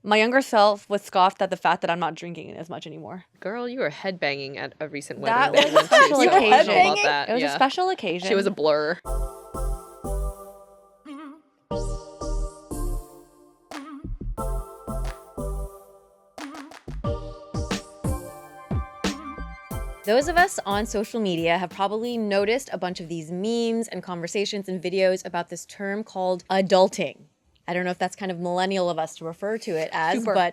My younger self was scoffed at the fact that I'm not drinking as much anymore. Girl, you were headbanging at a recent wedding That that was you a went to, special so I don't know occasion. about that. It was a Yeah. special occasion. She was a blur. Those of us on social media have probably noticed a bunch of these memes and conversations and videos about this term called adulting. I don't know if that's kind of millennial of us to refer to it as, Super.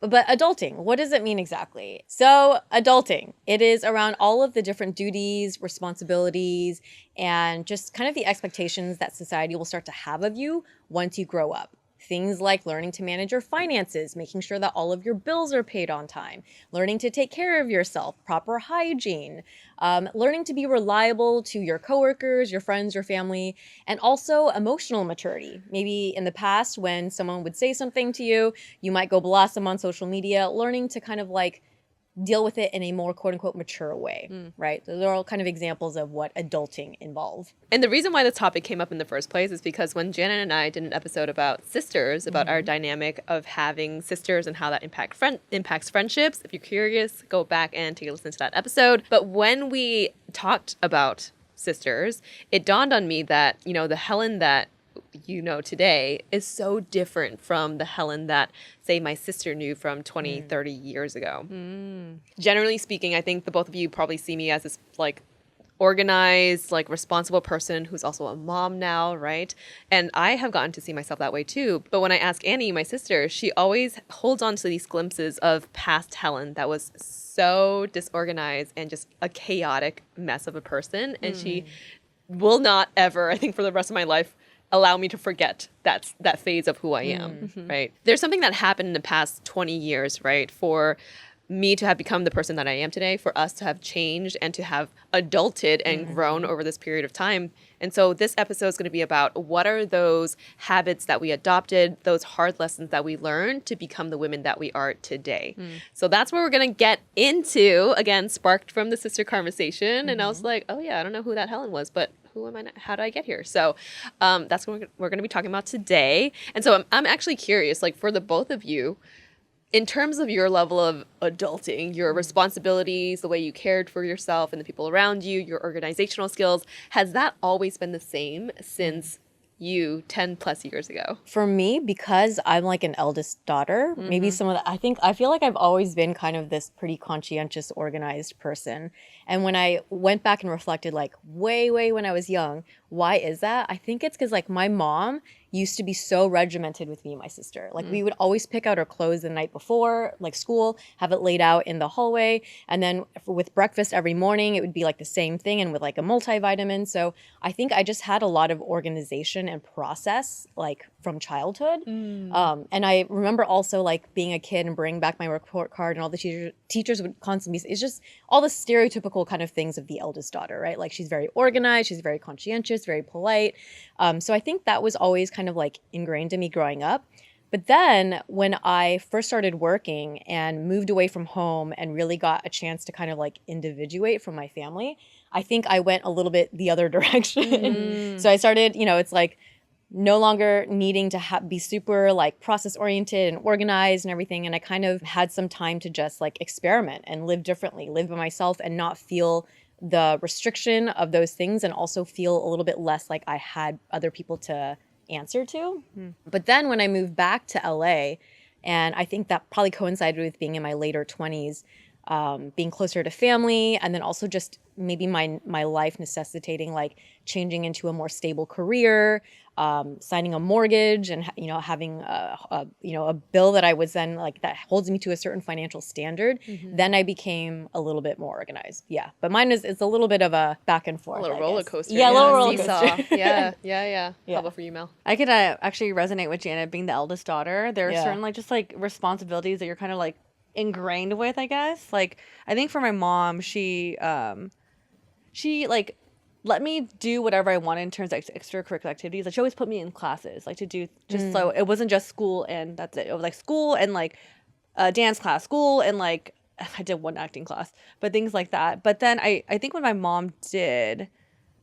but adulting, what does it mean exactly? So adulting, it is around all of the different duties, responsibilities, and just kind of the expectations that society will start to have of you once you grow up. Things like learning to manage your finances, making sure that all of your bills are paid on time, learning to take care of yourself, proper hygiene, learning to be reliable to your coworkers, your friends, your family, and also emotional maturity. Maybe in the past when someone would say something to you, you might go blast them on social media, learning to kind of like deal with it in a more quote unquote mature way, right? Those are all kind of examples of what adulting involve. And the reason why this topic came up in the first place is because when Janet and I did an episode about sisters, about our dynamic of having sisters and how that impacts friendships, if you're curious, go back and take a listen to that episode. But when we talked about sisters, it dawned on me that, you know, the Helen that you know today is so different from the Helen that, say, my sister knew from 20, 30 years ago. Generally speaking, I think the both of you probably see me as this, like, organized, like, responsible person who's also a mom now, right? And I have gotten to see myself that way too. But when I ask Annie, my sister, she always holds on to these glimpses of past Helen that was so disorganized and just a chaotic mess of a person. And she will not ever, I think for the rest of my life, allow me to forget that phase of who I am, right? There's something that happened in the past 20 years, right? For me to have become the person that I am today, for us to have changed and to have adulted and grown over this period of time. And so this episode is going to be about what are those habits that we adopted, those hard lessons that we learned to become the women that we are today. So that's where we're going to get into, again, sparked from the sister conversation. And I was like, oh yeah, I don't know who that Helen was, but who am I? How did I get here? So that's what we're going to be talking about today. And so I'm actually curious, like, for the both of you, in terms of your level of adulting, your responsibilities, the way you cared for yourself and the people around you, your organizational skills, has that always been the same since you 10 plus years ago? For me, because I'm like an eldest daughter, maybe some of the, I feel like I've always been kind of this pretty conscientious, organized person. And when I went back and reflected, like way when I was young, why is that? I think it's because like my mom used to be so regimented with me and my sister. Like we would always pick out our clothes the night before, like school, have it laid out in the hallway. And then with breakfast every morning, it would be like the same thing and with like a multivitamin. So I think I just had a lot of organization and process like from childhood. And I remember also like being a kid and bringing back my report card and all the teachers would constantly say, it's just all the stereotypical kind of things of the eldest daughter, right? Like she's very organized, she's very conscientious, very polite. So I think that was always kind of like ingrained in me growing up. But then when I first started working and moved away from home and really got a chance to kind of like individuate from my family, I think I went a little bit the other direction. So I started, you know, it's like no longer needing to be super like process oriented and organized and everything. And I kind of had some time to just like experiment and live differently, live by myself and not feel the restriction of those things, and also feel a little bit less like I had other people to answer to. But then when I moved back to LA, and I think that probably coincided with being in my later 20s, being closer to family, and then also just maybe my life necessitating like changing into a more stable career, signing a mortgage, and you know having a bill that I was then like that holds me to a certain financial standard. Then I became a little bit more organized. Yeah, but mine it's a little bit of a back and forth. A little roller coaster. Yeah, a little roller seesaw. coaster. Yeah. How about for you, Mel? I could actually resonate with Janet being the eldest daughter. There are certain like just like responsibilities that you're kind of like ingrained with, I guess. Like I think for my mom, she like let me do whatever I wanted in terms of extracurricular activities. Like she always put me in classes, like to do just so it wasn't just school and that's it. It was like school and like dance class, school and like I did one acting class, but things like that. But then I think when my mom did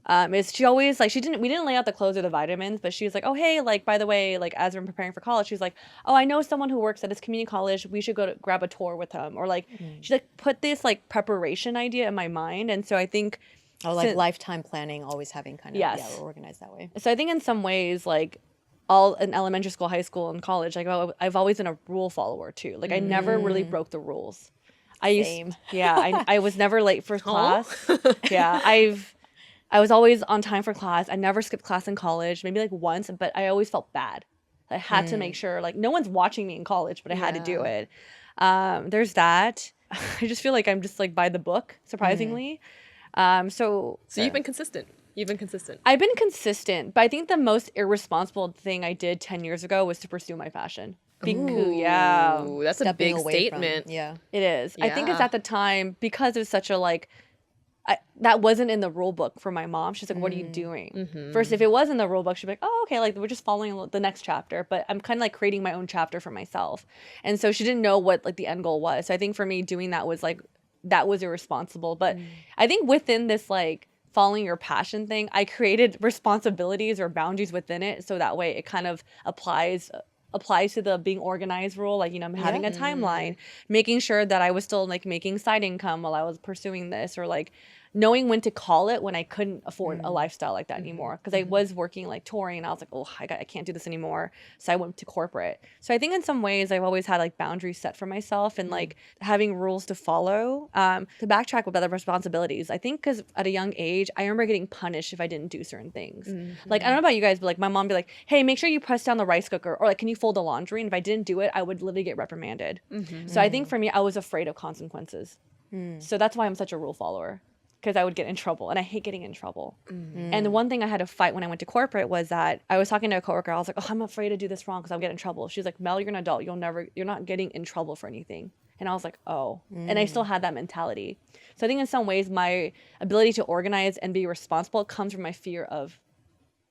is she always like we didn't lay out the clothes or the vitamins, but she was like, oh hey, like by the way, like as we're preparing for college, she's like, oh I know someone who works at this community college, we should go to grab a tour with him, or like she like put this like preparation idea in my mind. And so I think lifetime planning, always having kind of we're organized that way. So I think in some ways, like all in elementary school, high school, and college, like I've always been a rule follower too. Like I never really broke the rules. I was never late for class. I was always on time for class. I never skipped class in college, maybe like once, but I always felt bad. I had to make sure, like, no one's watching me in college, but I had to do it. There's that. I just feel like I'm just like by the book, surprisingly. So you've been consistent. I've been consistent, but I think the most irresponsible thing I did 10 years ago was to pursue my passion. Ooh, that's a big statement. It is. I think it's at the time, because it was such a like, that wasn't in the rule book for my mom. She's like, what are you doing? First, if it was in the rule book, she'd be like, oh, okay, like we're just following the next chapter. But I'm kind of like creating my own chapter for myself. And so she didn't know what like the end goal was. So I think for me doing that was like, that was irresponsible. But I think within this like following your passion thing, I created responsibilities or boundaries within it. So that way it kind of applies to the being organized rule, like, you know, having a timeline, making sure that I was still like making side income while I was pursuing this, or like knowing when to call it when I couldn't afford a lifestyle like that anymore. Because I was working like touring, and I was like, oh, I can't do this anymore. So I went to corporate. So I think in some ways I've always had like boundaries set for myself, and like having rules to follow. To backtrack with other responsibilities, I think because at a young age, I remember getting punished if I didn't do certain things. Like, I don't know about you guys, but like my mom would be like, hey, make sure you press down the rice cooker, or like, can you fold the laundry? And if I didn't do it, I would literally get reprimanded. So I think for me, I was afraid of consequences. So that's why I'm such a rule follower, because I would get in trouble, and I hate getting in trouble. And the one thing I had to fight when I went to corporate was that I was talking to a coworker. I was like, oh, I'm afraid to do this wrong because I'll get in trouble. She's like, Mel, you're an adult. You're not getting in trouble for anything. And I was like, oh. And I still had that mentality. So I think in some ways my ability to organize and be responsible comes from my fear of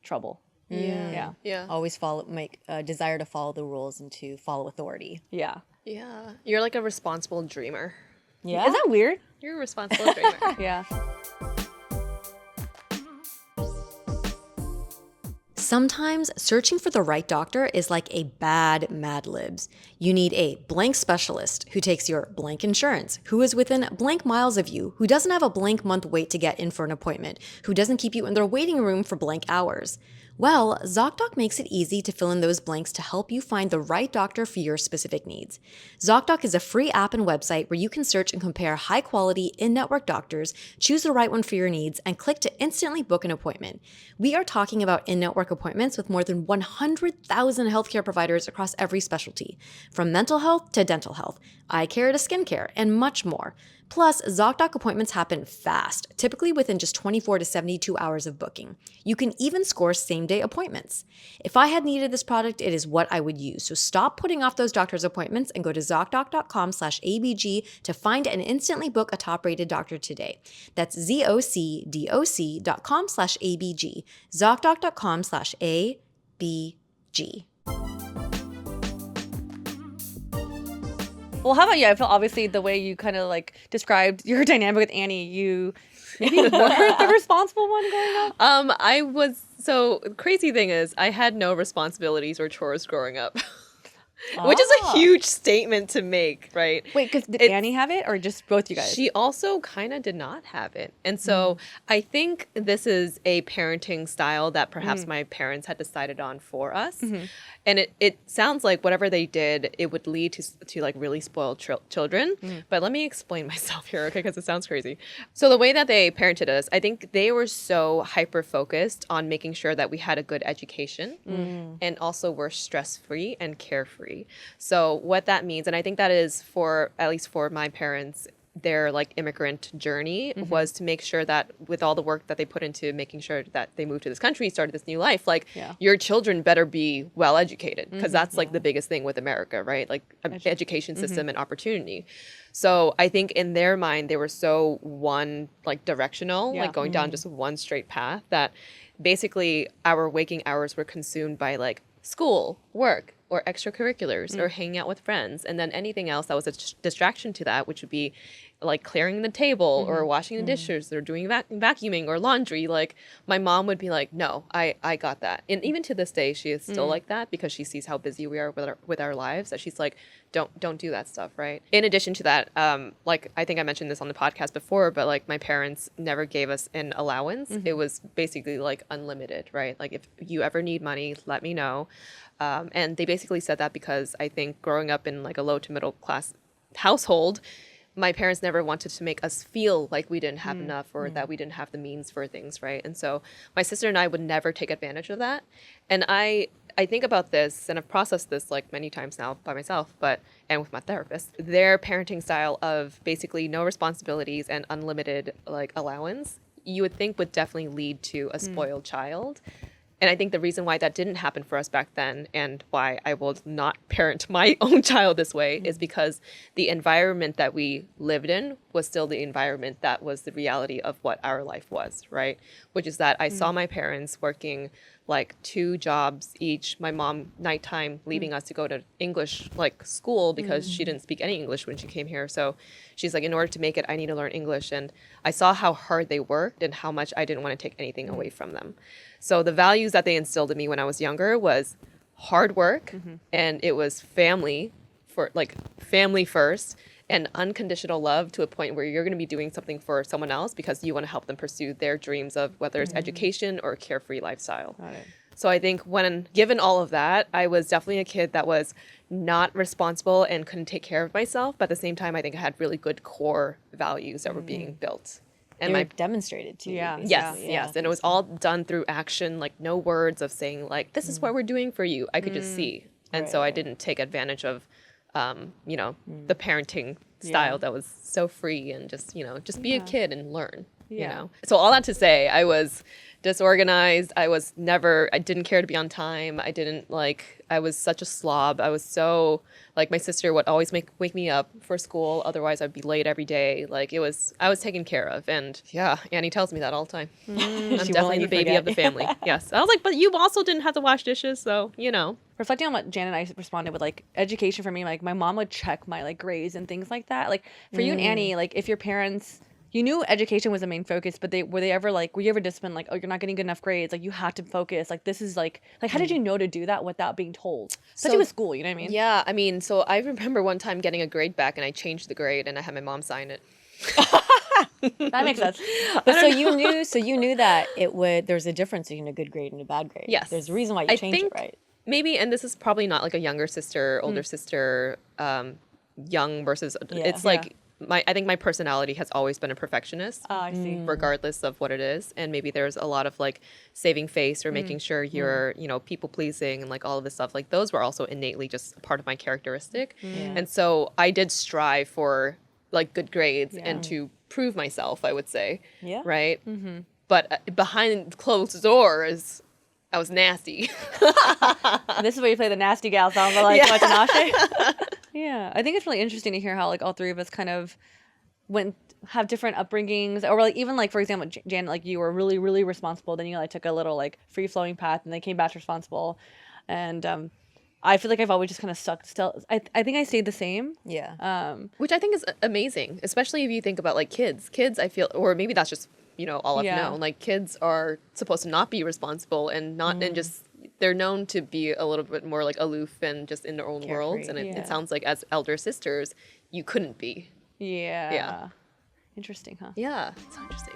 trouble. Yeah. Always make a desire to follow the rules and to follow authority. Yeah. You're like a responsible dreamer. Yeah. Is that weird? You're a responsible dreamer. Yeah. Sometimes searching for the right doctor is like a bad Mad Libs. You need a blank specialist who takes your blank insurance, who is within blank miles of you, who doesn't have a blank month wait to get in for an appointment, who doesn't keep you in their waiting room for blank hours. Well, ZocDoc makes it easy to fill in those blanks to help you find the right doctor for your specific needs. ZocDoc is a free app and website where you can search and compare high-quality, in-network doctors, choose the right one for your needs, and click to instantly book an appointment. We are talking about in-network appointments with more than 100,000 healthcare providers across every specialty, from mental health to dental health, eye care to skincare, and much more. Plus, ZocDoc appointments happen fast, typically within just 24 to 72 hours of booking. You can even score same-day appointments. If I had needed this product, it is what I would use. So stop putting off those doctor's appointments and go to ZocDoc.com/ABG to find and instantly book a top-rated doctor today. That's ZocDoc.com/ABG. ZocDoc.com/ABG. Well, how about you? I feel obviously the way you kind of like described your dynamic with Annie, you maybe were the responsible one growing up? So crazy thing is I had no responsibilities or chores growing up. Which is a huge statement to make, right? Wait, because did Annie have it, or just both you guys? She also kind of did not have it. And so I think this is a parenting style that perhaps my parents had decided on for us. And it sounds like whatever they did, it would lead to like really spoiled children. But let me explain myself here, okay, because it sounds crazy. So the way that they parented us, I think they were so hyper-focused on making sure that we had a good education and also were stress-free and carefree. So what that means, and I think that is for, at least for my parents, their like immigrant journey was to make sure that with all the work that they put into making sure that they moved to this country, started this new life, like your children better be well educated, because that's like the biggest thing with America, right? Like education system and opportunity. So I think in their mind, they were so one like directional, like going down just one straight path, that basically our waking hours were consumed by like school, work or extracurriculars or hanging out with friends. And then anything else that was a distraction to that, which would be like clearing the table or washing the dishes or doing vacuuming or laundry. Like my mom would be like, no, I got that. And even to this day, she is still like that because she sees how busy we are with our lives, that she's like, don't do that stuff, right? In addition to that, like I think I mentioned this on the podcast before, but like my parents never gave us an allowance. It was basically like unlimited, right? Like if you ever need money, let me know. And they basically said that because I think growing up in like a low to middle class household, my parents never wanted to make us feel like we didn't have enough or that we didn't have the means for things, right? And so my sister and I would never take advantage of that. And I think about this, and I've processed this like many times now by myself, and with my therapist. Their parenting style of basically no responsibilities and unlimited like allowance, you would think would definitely lead to a spoiled child. And I think the reason why that didn't happen for us back then and why I will not parent my own child this way is because the environment that we lived in was still the environment that was the reality of what our life was, right? Which is that I saw my parents working like 2 jobs each. My mom nighttime leaving us to go to English like school because she didn't speak any English when she came here. So she's like, in order to make it, I need to learn English. And I saw how hard they worked and how much I didn't want to take anything away from them. So the values that they instilled in me when I was younger was hard work and it was family first and unconditional love to a point where you're going to be doing something for someone else because you want to help them pursue their dreams of whether it's education or a carefree lifestyle. Got it. So I think when given all of that, I was definitely a kid that was not responsible and couldn't take care of myself. But at the same time, I think I had really good core values that were being built. And they were demonstrated to you. Yeah. Yes. And it was all done through action, like no words of saying like, this is what we're doing for you. I could just see. And so I didn't take advantage of, the parenting style that was so free and just be a kid and learn, you know? So all that to say, I was disorganized. I didn't care to be on time. I was such a slob. I was so like my sister would always wake me up for school. Otherwise I'd be late every day. Like I was taken care of. And yeah, Annie tells me that all the time. I'm definitely the baby of the family. Yes. I was like, but you also didn't have to wash dishes. So, Reflecting on what Jan and I responded with, like education for me, like my mom would check my like grades and things like that. Like for you and Annie, like if your parents, you knew education was the main focus, but were you ever disciplined? Like, oh, you're not getting good enough grades. Like you have to focus. Like this is like how did you know to do that without being told? Especially with school, you know what I mean? Yeah, I mean, so I remember one time getting a grade back and I changed the grade and I had my mom sign it. That makes sense. But so you knew that there's a difference between a good grade and a bad grade. Yes. There's a reason why you changed it, right? Maybe, and this is probably not like a younger sister, older sister, young versus, it's like, I think my personality has always been a perfectionist. Oh, I see. Regardless of what it is. And maybe there's a lot of like saving face or making sure you're, people pleasing and like all of this stuff. Like those were also innately just a part of my characteristic. And so I did strive for like good grades and to prove myself, I would say. Yeah. Right? Mm-hmm. But behind closed doors, I was nasty. This is where you play the nasty gal song, but like Watanabe. Yeah, I think it's really interesting to hear how like all three of us kind of have different upbringings, or like even like for example, Jan, like you were really really responsible, then you like took a little like free flowing path, and then came back to responsible, and I feel like I've always just kind of stuck still. I think I stayed the same. Yeah. Which I think is amazing, especially if you think about like kids. Kids, I feel, or maybe that's just all I've known. Like kids are supposed to not be responsible and not and just. They're known to be a little bit more like aloof and just in their own worlds. And it sounds like as elder sisters, you couldn't be. Yeah. Yeah. Interesting, huh? Yeah. It's so interesting.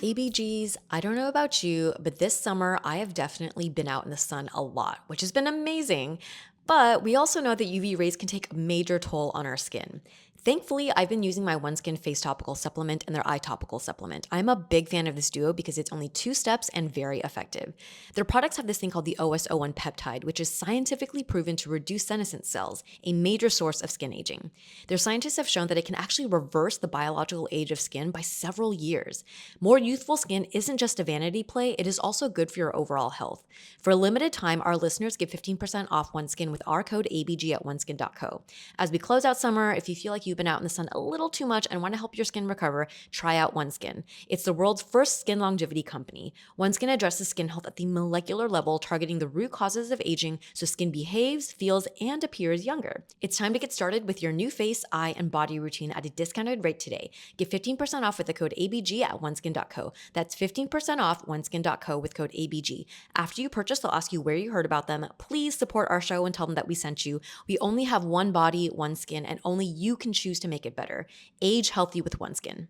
ABGs, I don't know about you, but this summer I have definitely been out in the sun a lot, which has been amazing. But we also know that UV rays can take a major toll on our skin. Thankfully, I've been using my OneSkin face topical supplement and their eye topical supplement. I'm a big fan of this duo because it's only 2 steps and very effective. Their products have this thing called the OS01 peptide, which is scientifically proven to reduce senescent cells, a major source of skin aging. Their scientists have shown that it can actually reverse the biological age of skin by several years. More youthful skin isn't just a vanity play, it is also good for your overall health. For a limited time, our listeners get 15% off OneSkin with our code ABG at oneskin.co. As we close out summer, if you feel like you you've been out in the sun a little too much and want to help your skin recover, try out OneSkin. It's the world's first skin longevity company. OneSkin addresses skin health at the molecular level, targeting the root causes of aging so skin behaves, feels, and appears younger. It's time to get started with your new face, eye, and body routine at a discounted rate today. Get 15% off with the code ABG at oneskin.co. That's 15% off oneskin.co with code ABG. After you purchase, they'll ask you where you heard about them. Please support our show and tell them that we sent you. We only have one body, one skin, and only you can choose to make it better. Age healthy with OneSkin.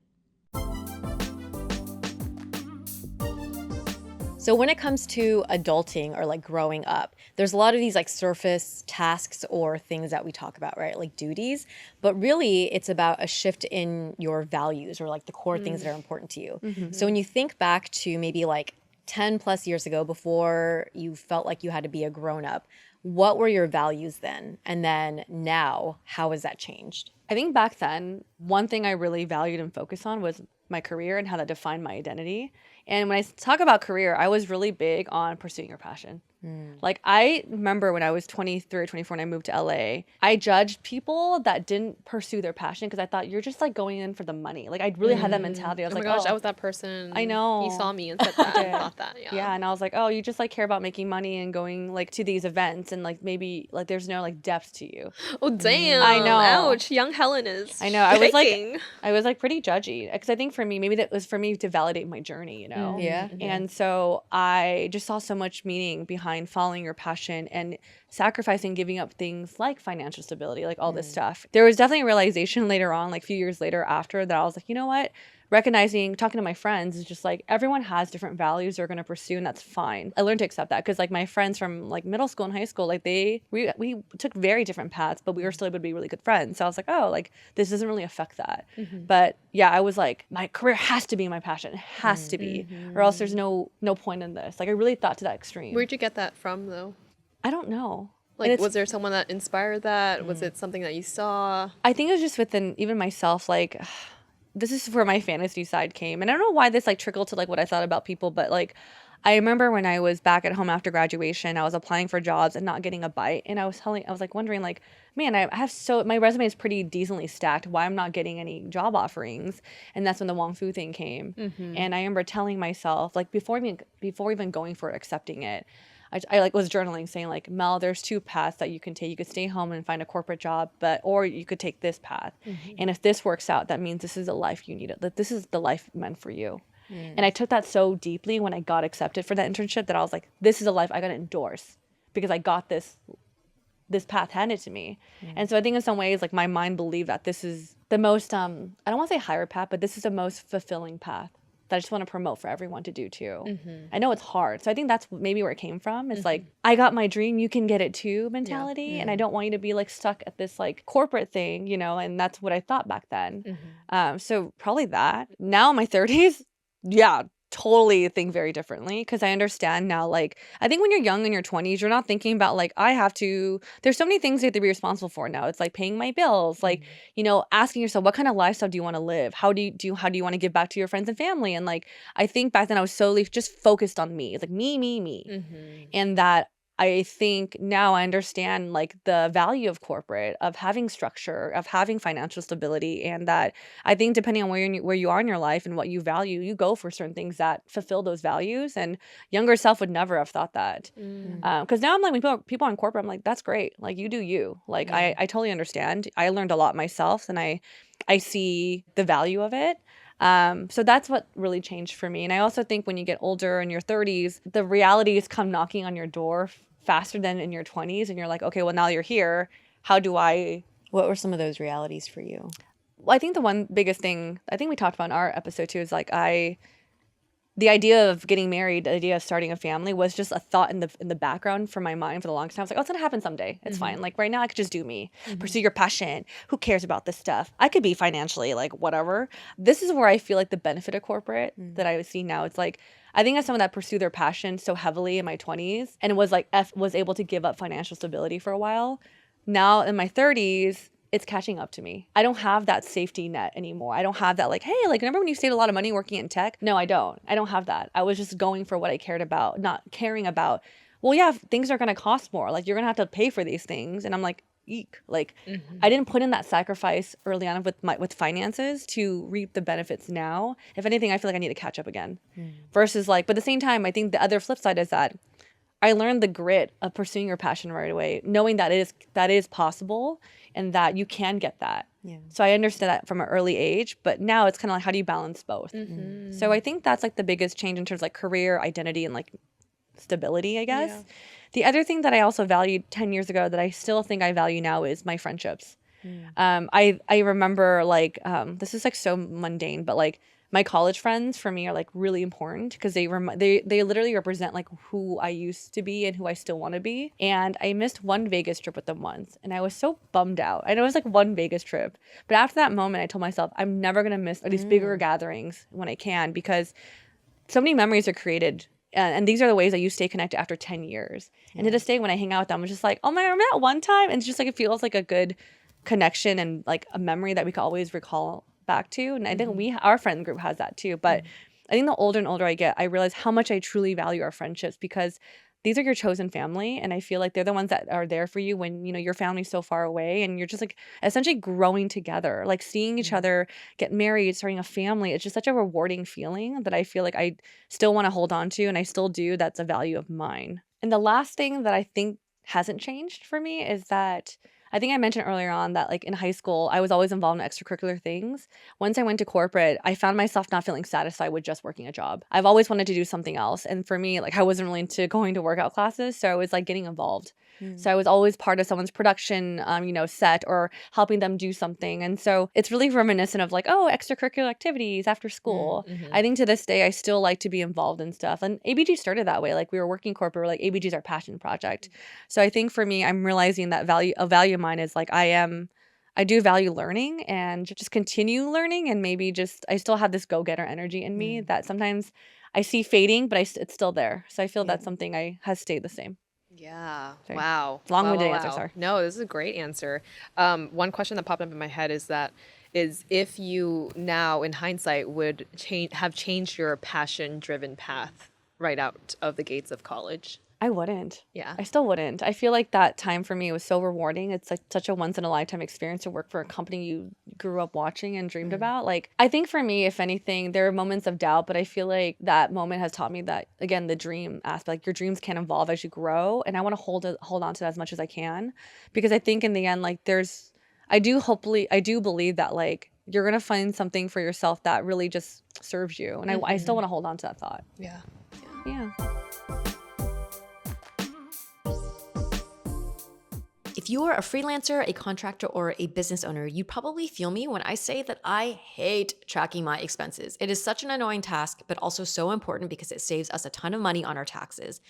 So when it comes to adulting or like growing up, there's a lot of these like surface tasks or things that we talk about, right? Like duties, but really it's about a shift in your values or like the core things that are important to you. So when you think back to maybe like 10 plus years ago before you felt like you had to be a grown up, what were your values then? And then now, how has that changed? I think back then, one thing I really valued and focused on was my career and how that defined my identity. And when I talk about career, I was really big on pursuing your passion. Like I remember when I was 23 or 24 and I moved to LA, I judged people that didn't pursue their passion because I thought you're just like going in for the money. Like I really had that mentality. I was Oh my like, gosh, oh, I was that person. I know. He saw me and said that and thought that. Yeah. yeah. And I was like, oh, you just like care about making money and going like to these events and like maybe like there's no like depth to you. Oh damn. I know. Ouch. Young Helen is. I know. I was like pretty judgy because I think for me, maybe that was for me to validate my journey, you know? Yeah. And so I just saw so much meaning behind following your passion and sacrificing, giving up things like financial stability, like all this stuff. There was definitely a realization later on, like a few years later after that, I was like, you know what? Recognizing, talking to my friends is just like everyone has different values they're going to pursue, and that's fine. I learned to accept that because like my friends from like middle school and high school, like we took very different paths, but we were still able to be really good friends. So I was like, oh, like this doesn't really affect that. But yeah, I was like, my career has to be my passion. It has to be, or else there's no point in this. Like I really thought to that extreme. Where'd you get that from though? I don't know. Like, was there someone that inspired that? Was it something that you saw? I think it was just within even myself, like this is where my fantasy side came. And I don't know why this like trickled to like what I thought about people, but like I remember when I was back at home after graduation, I was applying for jobs and not getting a bite. And I was like wondering like, man, I have my resume is pretty decently stacked. Why I'm not getting any job offerings? And that's when the Wong Fu thing came. And I remember telling myself like before even going for it, accepting it, I like was journaling saying like, Mel, there's two paths that you can take. You could stay home and find a corporate job, or you could take this path. And if this works out, that means this is the life you needed. That this is the life meant for you. And I took that so deeply when I got accepted for that internship that I was like, this is a life I got to endorse because I got this path handed to me. And so I think in some ways, like my mind believed that this is the most, I don't want to say higher path, but this is the most fulfilling path that I just want to promote for everyone to do too. I know it's hard. So I think that's maybe where it came from. It's like, I got my dream, you can get it too mentality. And I don't want you to be like stuck at this like corporate thing, you know, and that's what I thought back then. So probably that. Now in my 30s, yeah, totally think very differently because I understand now, like, I think when you're young in your 20s, you're not thinking about like, there's so many things you have to be responsible for now. It's like paying my bills, like, you know, asking yourself, what kind of lifestyle do you want to live? How do you want to give back to your friends and family? And like, I think back then I was solely just focused on me. It's like me. And that I think now I understand like the value of corporate, of having structure, of having financial stability, and that I think depending on where you are in your life and what you value, you go for certain things that fulfill those values. And younger self would never have thought that. Because now I'm like, when people are in corporate, I'm like, that's great. Like you do you. Like I totally understand. I learned a lot myself, and I see the value of it. So that's what really changed for me. And I also think when you get older in your 30s, the realities come knocking on your door faster than in your 20s. And you're like, okay, well, now you're here. What were some of those realities for you? Well, I think the one biggest thing I think we talked about in our episode too is like the idea of getting married, the idea of starting a family was just a thought in the background for my mind for the longest time. I was like, oh, it's going to happen someday. It's fine. Like right now I could just do me, pursue your passion. Who cares about this stuff? I could be financially like whatever. This is where I feel like the benefit of corporate that I see now. It's like, I think as someone that pursued their passion so heavily in my 20s and was like, was able to give up financial stability for a while. Now in my 30s, it's catching up to me. I don't have that safety net anymore. I don't have that like, hey, like remember when you saved a lot of money working in tech? No, I don't. I don't have that. I was just going for what I cared about, not caring about, well, yeah, things are going to cost more. Like you're going to have to pay for these things. And I'm like, eek. Like I didn't put in that sacrifice early on with finances to reap the benefits now. If anything, I feel like I need to catch up again. Versus like, but at the same time, I think the other flip side is that I learned the grit of pursuing your passion right away, knowing that it is possible and that you can get that. Yeah. So I understood that from an early age, but now it's kind of like, how do you balance both? So I think that's like the biggest change in terms of like career identity and like stability, I guess. Yeah. The other thing that I also valued 10 years ago that I still think I value now is my friendships. I remember like, this is like so mundane, but like my college friends for me are like really important because they literally represent like who I used to be and who I still want to be. And I missed one Vegas trip with them once and I was so bummed out. I know it was like one Vegas trip, but after that moment I told myself I'm never going to miss these bigger gatherings when I can, because so many memories are created. And these are the ways that you stay connected after 10 years. And to this day, when I hang out with them, I'm just like, oh my, remember that one time? And it's just like, it feels like a good connection and like a memory that we can always recall back to. And I think our friend group has that too. But I think the older and older I get, I realize how much I truly value our friendships, because these are your chosen family. And I feel like they're the ones that are there for you when, you know, your family's so far away and you're just like essentially growing together, like seeing each other get married, starting a family. It's just such a rewarding feeling that I feel like I still want to hold on to, and I still do. That's a value of mine. And the last thing that I think hasn't changed for me is that I think I mentioned earlier on that like in high school, I was always involved in extracurricular things. Once I went to corporate, I found myself not feeling satisfied with just working a job. I've always wanted to do something else. And for me, like I wasn't really into going to workout classes. So I was like getting involved. So I was always part of someone's production, set or helping them do something. And so it's really reminiscent of like, oh, extracurricular activities after school. I think to this day, I still like to be involved in stuff. And ABG started that way. Like we were working corporate, we're like ABG is our passion project. So I think for me, I'm realizing that a value of mine is like I do value learning and just continue learning. And maybe just I still have this go-getter energy in me that sometimes I see fading, but it's still there. So I feel that's something has stayed the same. Yeah. Sorry. Wow. Long-winded Wow. answer, sorry. No, this is a great answer. One question that popped up in my head is if you now in hindsight would have changed your passion-driven path right out of the gates of college. I wouldn't. Yeah. I still wouldn't. I feel like that time for me was so rewarding. It's like such a once in a lifetime experience to work for a company you grew up watching and dreamed about. Like, I think for me, if anything, there are moments of doubt, but I feel like that moment has taught me that, again, the dream aspect, like your dreams can evolve as you grow. And I want to hold on to that as much as I can, because I think in the end, like I do believe that like you're going to find something for yourself that really just serves you. And I still want to hold on to that thought. Yeah. Yeah. If you are a freelancer, a contractor, or a business owner, you probably feel me when I say that I hate tracking my expenses. It is such an annoying task, but also so important because it saves us a ton of money on our taxes.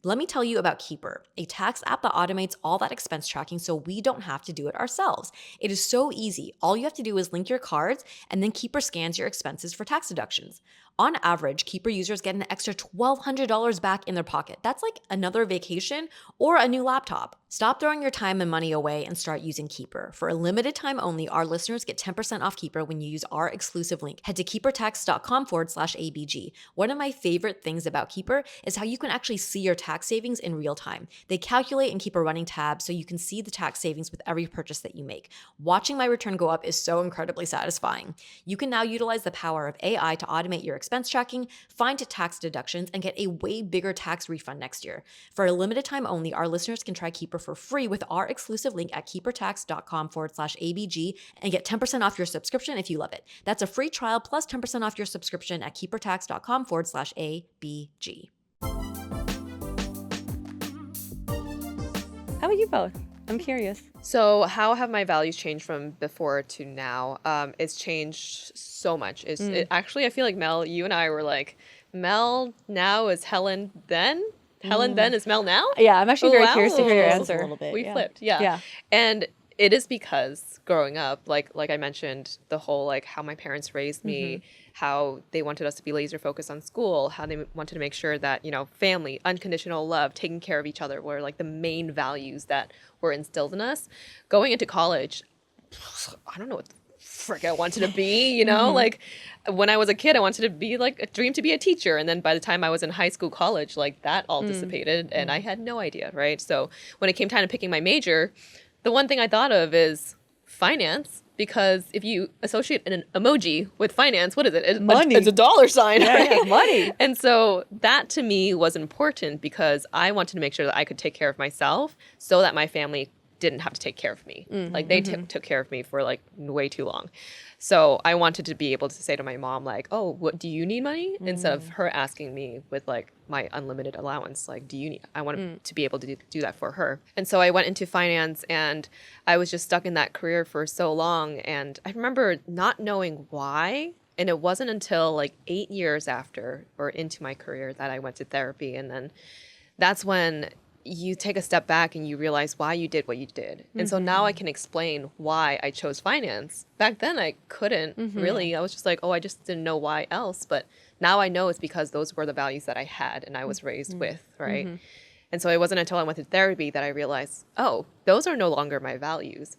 Let me tell you about Keeper, a tax app that automates all that expense tracking so we don't have to do it ourselves. It is so easy. All you have to do is link your cards, and then Keeper scans your expenses for tax deductions. On average, Keeper users get an extra $1,200 back in their pocket. That's like another vacation or a new laptop. Stop throwing your time and money away and start using Keeper. For a limited time only, our listeners get 10% off Keeper when you use our exclusive link. Head to keepertax.com/ABG. One of my favorite things about Keeper is how you can actually see your tax savings in real time. They calculate and keep a running tab so you can see the tax savings with every purchase that you make. Watching my return go up is so incredibly satisfying. You can now utilize the power of AI to automate your expense tracking, find tax deductions, and get a way bigger tax refund next year. For a limited time only, our listeners can try Keeper for free with our exclusive link at keepertax.com/ABG and get 10% off your subscription if you love it. That's a free trial plus 10% off your subscription at keepertax.com/ABG. How about you both? I'm curious. So how have my values changed from before to now? It's changed so much. Actually, I feel like Mel, you and I were like, Mel now is Helen then? Helen then is Mel now? Yeah, I'm actually very curious to hear your answer. A little bit, We flipped, yeah. And it is because growing up, like I mentioned, the whole like how my parents raised me, how they wanted us to be laser focused on school, how they wanted to make sure that, family, unconditional love, taking care of each other were like the main values that were instilled in us. Going into college, I don't know what the frick I wanted to be, like when I was a kid, I wanted to be like a dream to be a teacher. And then by the time I was in high school, college, like that all dissipated and I had no idea. Right. So when it came time to picking my major, the one thing I thought of is finance, because if you associate an emoji with finance, what is it? Money. It's a dollar sign, right? Yeah, money. And so that to me was important because I wanted to make sure that I could take care of myself so that my family didn't have to take care of me. Like they took care of me for like way too long. So I wanted to be able to say to my mom, like, oh, what do you need money? Instead of her asking me with like my unlimited allowance, like, do you need, I wanted to be able to do that for her. And so I went into finance and I was just stuck in that career for so long. And I remember not knowing why. And it wasn't until like 8 years after or into my career that I went to therapy. And then that's when you take a step back and you realize why you did what you did. And so now I can explain why I chose finance. Back then I couldn't really. I was just like, oh, I just didn't know why else. But now I know it's because those were the values that I had and I was raised with, right? And so it wasn't until I went to therapy that I realized, oh, those are no longer my values.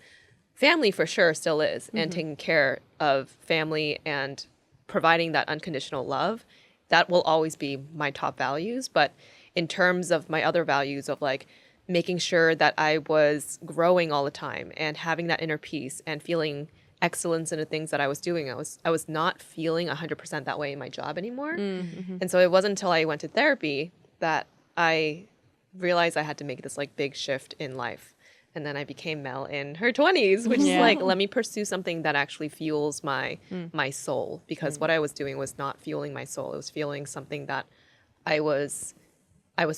Family for sure still is, and taking care of family and providing that unconditional love, that will always be my top values. But in terms of my other values of like making sure that I was growing all the time and having that inner peace and feeling excellence in the things that I was doing, I was not feeling 100% that way in my job anymore. And so it wasn't until I went to therapy that I realized I had to make this like big shift in life. And then I became Mel in her 20s, which is like, let me pursue something that actually fuels my soul, because what I was doing was not fueling my soul. It was fueling something that I was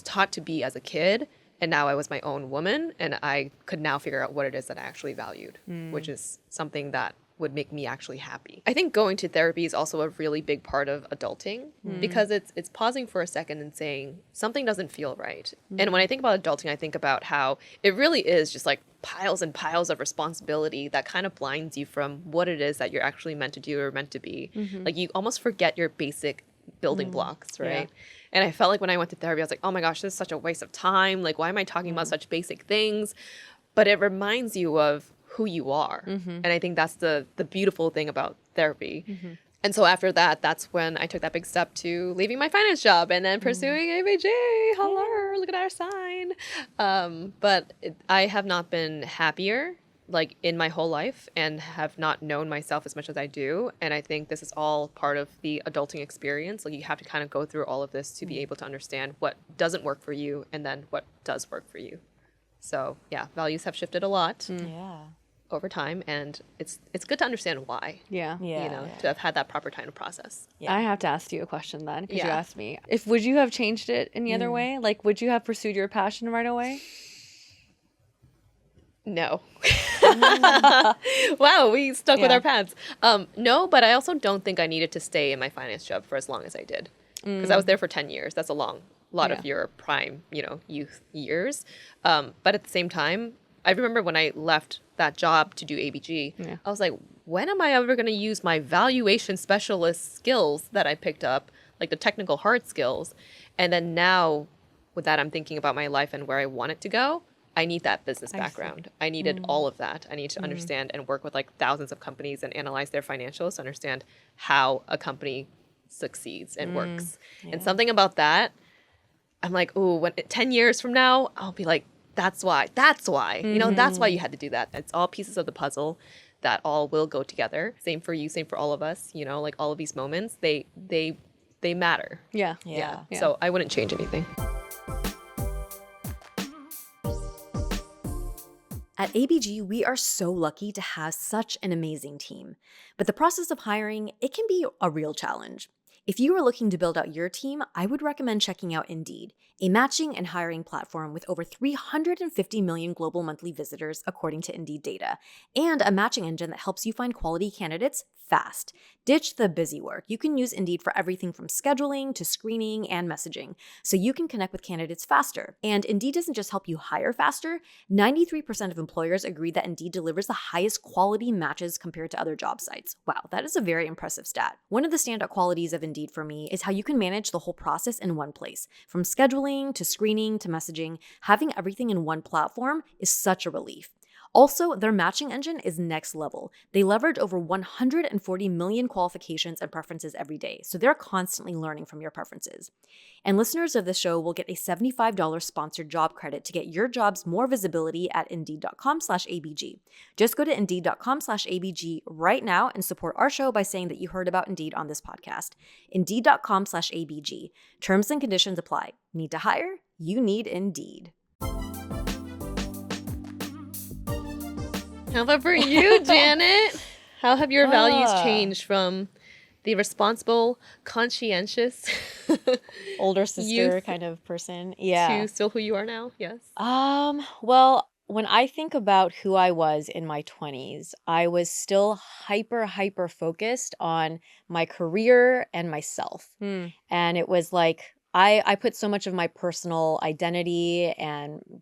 taught to be as a kid, and now I was my own woman, and I could now figure out what it is that I actually valued, which is something that would make me actually happy. I think going to therapy is also a really big part of adulting, because it's pausing for a second and saying something doesn't feel right. And when I think about adulting, I think about how it really is just like piles and piles of responsibility that kind of blinds you from what it is that you're actually meant to do or meant to be. Like you almost forget your basic building blocks, right? Yeah. And I felt like when I went to therapy, I was like, oh my gosh, this is such a waste of time. Like, why am I talking about such basic things? But it reminds you of who you are. And I think that's the beautiful thing about therapy. And so after that, that's when I took that big step to leaving my finance job and then pursuing ABG. Hello, look at our sign. But I have not been happier like in my whole life and have not known myself as much as I do. And I think this is all part of the adulting experience. Like you have to kind of go through all of this to be able to understand what doesn't work for you and then what does work for you. So yeah, values have shifted a lot over time, and it's good to understand why. You know, to have had that proper time to process. I have to ask you a question then, because you asked me. Would you have changed it any other way? Like, would you have pursued your passion right away? No. Wow, we stuck with our paths. No, but I also don't think I needed to stay in my finance job for as long as I did, because I was there for 10 years. That's a lot of your prime, youth years. But at the same time, I remember when I left that job to do ABG, I was like, when am I ever going to use my valuation specialist skills that I picked up, like the technical hard skills? And then now with that, I'm thinking about my life and where I want it to go. I need that business background. I needed all of that. I need to understand and work with like thousands of companies and analyze their financials to understand how a company succeeds and works. And something about that, I'm like, ooh, 10 years from now, I'll be like, that's why, that's why you had to do that. It's all pieces of the puzzle that all will go together. Same for you, same for all of us, like all of these moments, they matter. Yeah. So I wouldn't change anything. At ABG, we are so lucky to have such an amazing team. But the process of hiring, it can be a real challenge. If you are looking to build out your team, I would recommend checking out Indeed, a matching and hiring platform with over 350 million global monthly visitors according to Indeed data, and a matching engine that helps you find quality candidates fast. Ditch the busy work. You can use Indeed for everything from scheduling to screening and messaging, so you can connect with candidates faster. And Indeed doesn't just help you hire faster. 93% of employers agree that Indeed delivers the highest quality matches compared to other job sites. Wow, that is a very impressive stat. One of the standout qualities of Indeed for me is how you can manage the whole process in one place. From scheduling to screening to messaging, having everything in one platform is such a relief. Also, their matching engine is next level. They leverage over 140 million qualifications and preferences every day, so they're constantly learning from your preferences. And listeners of the show will get a $75 sponsored job credit to get your jobs more visibility at Indeed.com/ABG. Just go to Indeed.com/ABG right now and support our show by saying that you heard about Indeed on this podcast. Indeed.com/ABG. Terms and conditions apply. Need to hire? You need Indeed. How about for you, Janet? How have your values changed from the responsible, conscientious older sister youth kind of person? Yeah. to still who you are now? Yes. Well, when I think about who I was in my 20s, I was still hyper focused on my career and myself. And it was like I put so much of my personal identity and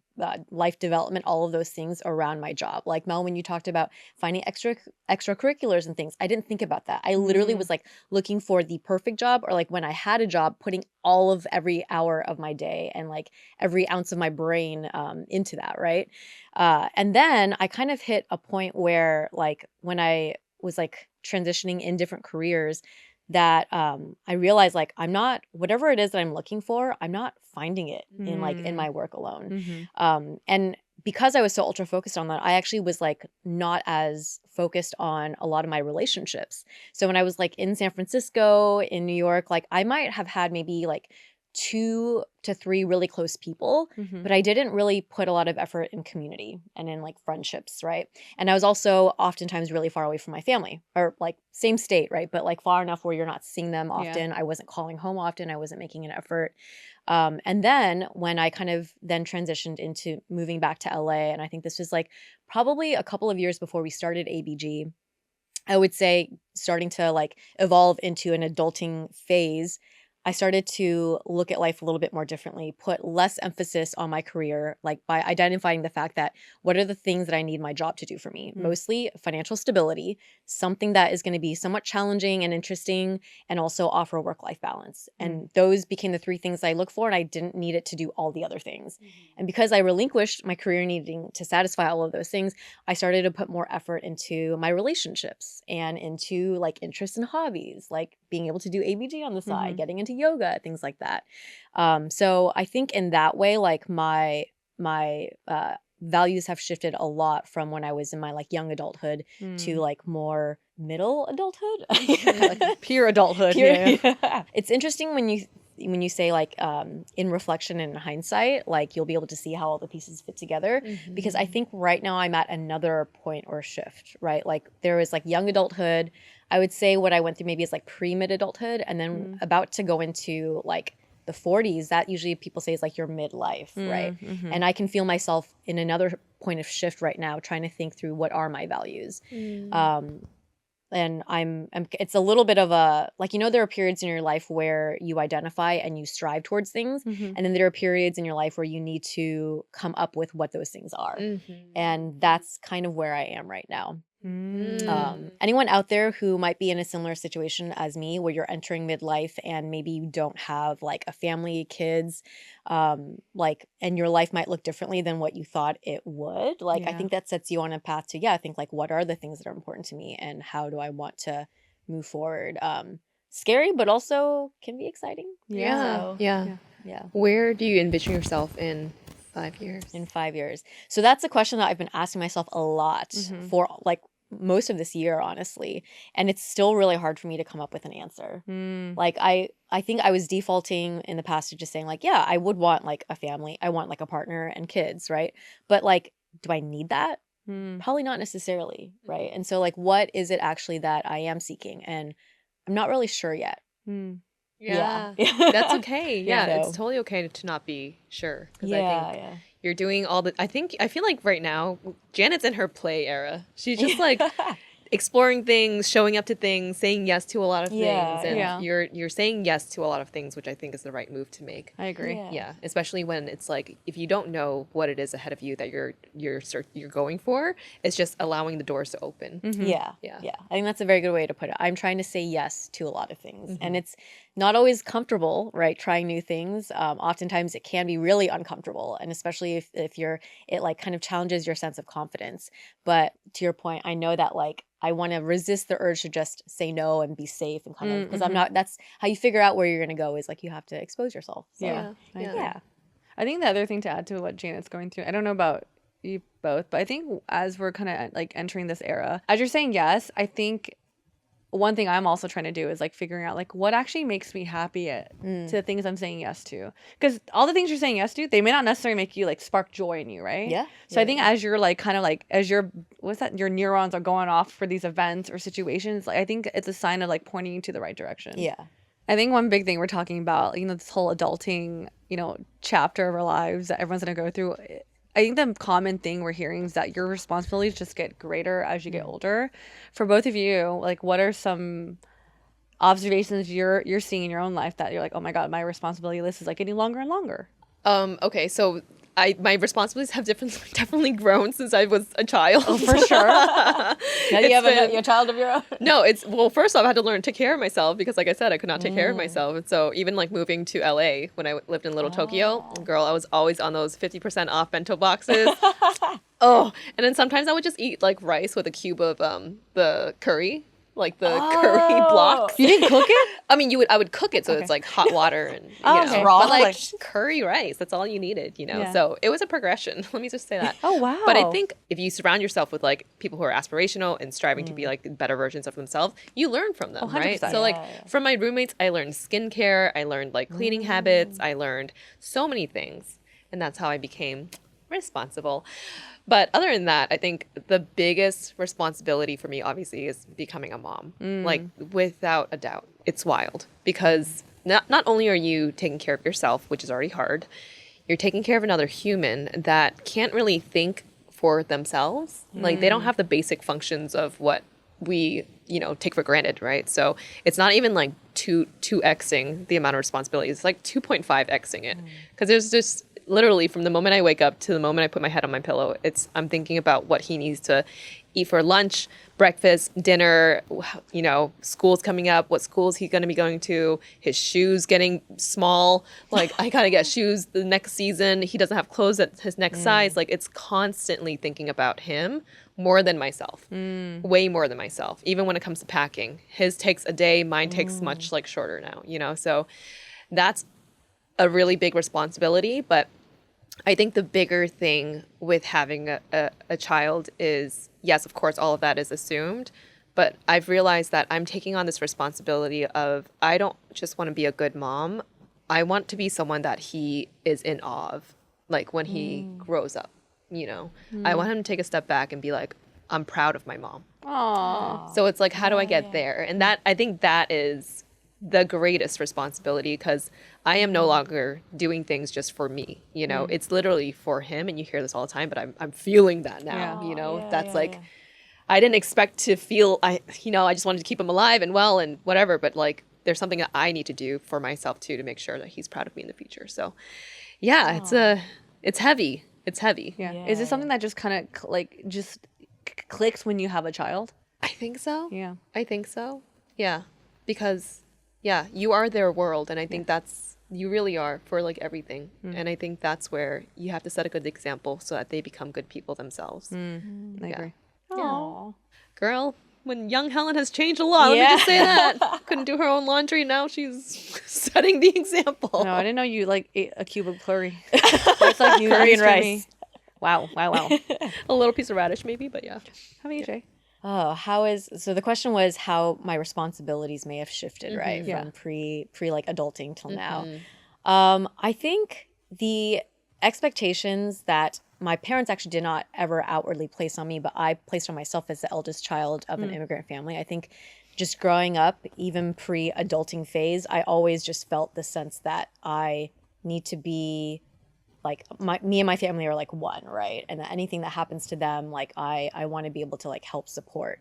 life development, all of those things around my job. Like Mel, when you talked about finding extracurriculars and things, I didn't think about that. I literally was like looking for the perfect job, or like when I had a job, putting all of every hour of my day and like every ounce of my brain into that, right? And then I kind of hit a point where like when I was like transitioning in different careers, that I realized like I'm not, whatever it is that I'm looking for, I'm not finding it in like in my work alone. And because I was so ultra focused on that, I actually was like not as focused on a lot of my relationships. So when I was like in San Francisco, in New York, like I might have had maybe like 2 to 3 really close people, but I didn't really put a lot of effort in community and in like friendships, right? And I was also oftentimes really far away from my family, or like same state, right? But like far enough where you're not seeing them often. I wasn't calling home often. I wasn't making an effort. And then when I kind of then transitioned into moving back to LA, and I think this was like probably a couple of years before we started ABG, I would say starting to like evolve into an adulting phase, I started to look at life a little bit more differently, put less emphasis on my career, like by identifying the fact that what are the things that I need my job to do for me? Mostly financial stability, something that is going to be somewhat challenging and interesting, and also offer work-life balance. And those became the 3 things I look for, and I didn't need it to do all the other things. And because I relinquished my career needing to satisfy all of those things, I started to put more effort into my relationships and into like interests and hobbies, like being able to do ABG on the side, getting into yoga, things like that. So I think in that way, like my values have shifted a lot from when I was in my like young adulthood to like more middle adulthood, like pure adulthood. Pure, yeah. It's interesting when you say like in reflection and in hindsight, like you'll be able to see how all the pieces fit together, because I think right now I'm at another point or shift, right? Like there was like young adulthood. I would say what I went through maybe is like pre-mid adulthood, and then about to go into like the 40s, that usually people say is like your midlife, right? And I can feel myself in another point of shift right now, trying to think through what are my values. And I'm it's a little bit of a, like, you know, there are periods in your life where you identify and you strive towards things. And then there are periods in your life where you need to come up with what those things are. And that's kind of where I am right now. Anyone out there who might be in a similar situation as me, where you're entering midlife and maybe you don't have like a family, kids, like, and your life might look differently than what you thought it would. Like, I think that sets you on a path to, I think like, what are the things that are important to me and how do I want to move forward? Scary, but also can be exciting. Yeah. Where do you envision yourself in 5 years? In 5 years. So that's a question that I've been asking myself a lot for like most of this year, honestly. And it's still really hard for me to come up with an answer. Like I think I was defaulting in the past to just saying like, yeah, I would want like a family. I want like a partner and kids, right? But like, do I need that? Probably not necessarily, right? And so like, what is it actually that I am seeking? And I'm not really sure yet. Yeah. That's okay. It's totally okay to not be sure. Because I think you're doing all the, I feel like right now, Janet's in her play era. She's just like exploring things, showing up to things, saying yes to a lot of Yeah, things, and yeah. you're saying yes to a lot of things, which I think is the right move to make. I agree. Yeah, especially when it's like if you don't know what it is ahead of you that you're going for, it's just allowing the doors to open. Yeah. Yeah. Yeah. I think that's a very good way to put it. I'm trying to say yes to a lot of things. And it's not always comfortable, right? Trying new things. Oftentimes it can be really uncomfortable. And especially if it like kind of challenges your sense of confidence. But to your point, I know that like I want to resist the urge to just say no and be safe and kind of, because I'm not, that's how you figure out where you're going to go is like you have to expose yourself. So, Yeah. I agree. yeah. I think the other thing to add to what Janet's going through, I don't know about you both, but I think as we're kind of like entering this era, as you're saying yes, I think one thing I'm also trying to do is like figuring out like what actually makes me happy to the things I'm saying yes to. Because all the things you're saying yes to, they may not necessarily make you like spark joy in you, right? Yeah. So I think as you're like kind of like as your your neurons are going off for these events or situations, like I think it's a sign of like pointing you to the right direction. Yeah. I think one big thing we're talking about, this whole adulting, chapter of our lives that everyone's going to go through. I think the common thing we're hearing is that your responsibilities just get greater as you get older. For both of you, like what are some observations you're seeing in your own life that you're like, oh my God, my responsibility list is like getting longer and longer? Okay, so my responsibilities have definitely grown since I was a child. Oh, for sure. Now you have a child of your own. No, first off, I had to learn to take care of myself because, like I said, I could not take care of myself. And so even like moving to LA when I lived in Little Tokyo, girl, I was always on those 50% off bento boxes. And then sometimes I would just eat like rice with a cube of the curry. Like the curry blocks. You didn't cook it? I mean, I would cook it so it's like hot water and okay. raw, but like like- curry rice. That's all you needed, Yeah. So it was a progression. Let me just say that. Oh, wow. But I think if you surround yourself with like people who are aspirational and striving to be like better versions of themselves, you learn from them, right? 100%. So like from my roommates, I learned skincare, I learned like cleaning habits, I learned so many things, and that's how I became responsible. But other than that, I think the biggest responsibility for me, obviously, is becoming a mom. Like, without a doubt. It's wild. Because not only are you taking care of yourself, which is already hard, you're taking care of another human that can't really think for themselves. Like, they don't have the basic functions of what we, take for granted, right? So it's not even like 2xing the amount of responsibility. It's like 2.5xing it. Because there's just literally from the moment I wake up to the moment I put my head on my pillow, I'm thinking about what he needs to eat for lunch, breakfast, dinner, school's coming up, what school's he going to be going to, his shoes getting small. Like I got to get shoes the next season. He doesn't have clothes at his next size. Like it's constantly thinking about him more than myself, way more than myself. Even when it comes to packing, his takes a day, mine takes much like shorter now, so that's a really big responsibility. But I think the bigger thing with having a child is, yes, of course, all of that is assumed. But I've realized that I'm taking on this responsibility of I don't just want to be a good mom. I want to be someone that he is in awe of, like when he grows up, I want him to take a step back and be like, I'm proud of my mom. Aww. So it's like, how do I get there? And I think that is the greatest responsibility because I am no longer doing things just for me. It's literally for him. And you hear this all the time, but I'm feeling that now, I didn't expect to feel, I just wanted to keep him alive and well and whatever, but like there's something that I need to do for myself too, to make sure that he's proud of me in the future. So yeah, it's heavy. It's heavy. Yeah. Is it something that just kind of just clicks when you have a child? I think so. Yeah. I think so. Yeah. Because you are their world. And I think you really are for like everything. And I think that's where you have to set a good example so that they become good people themselves. I agree. Yeah. Girl, when young Helen has changed a lot. Let me just say that. Couldn't do her own laundry. Now she's setting the example. No, I didn't know you ate a cube of curry. That's like new Curry and for rice. me. Wow. A little piece of radish maybe, but yeah. How about you, Jay? Oh, so the question was how my responsibilities may have shifted, right? Yeah. From pre like adulting till now. I think the expectations that my parents actually did not ever outwardly place on me, but I placed on myself as the eldest child of an immigrant family. I think just growing up, even pre-adulting phase, I always just felt the sense that I need to be like me and my family are like one, right? And that anything that happens to them, like I want to be able to like help support.